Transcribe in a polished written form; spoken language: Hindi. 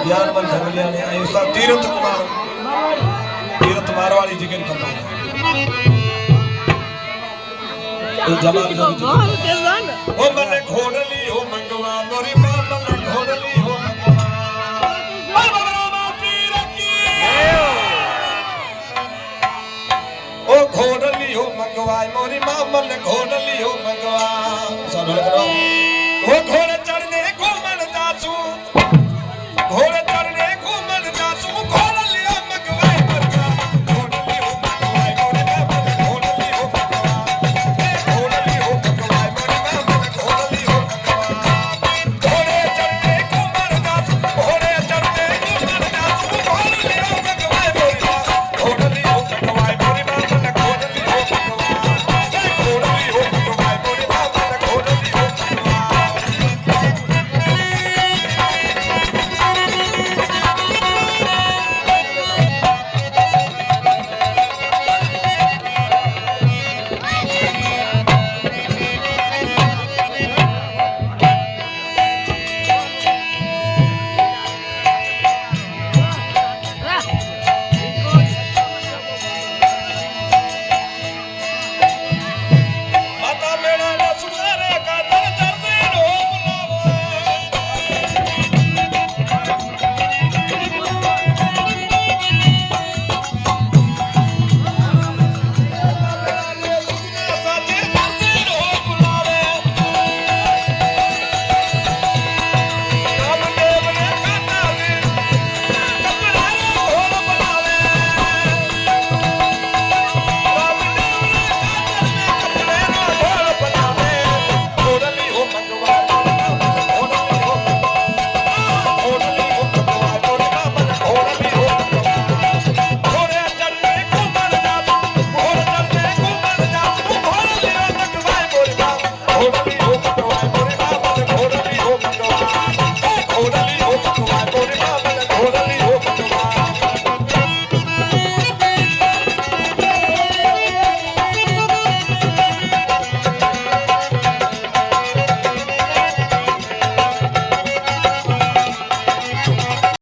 यार मन झगलिया ने ऐसा तीरथ मारवाड़ी जिगर करना तो जमाल जो ओ मन घोड़ली हो मंगवा मोरी मां मन घोड़ली हो मंगवा पीर की ओ घोड़ली हो मंगवा मोरी मां मन घोड़ली हो मंगवा सब ढोल करो ओ घोड़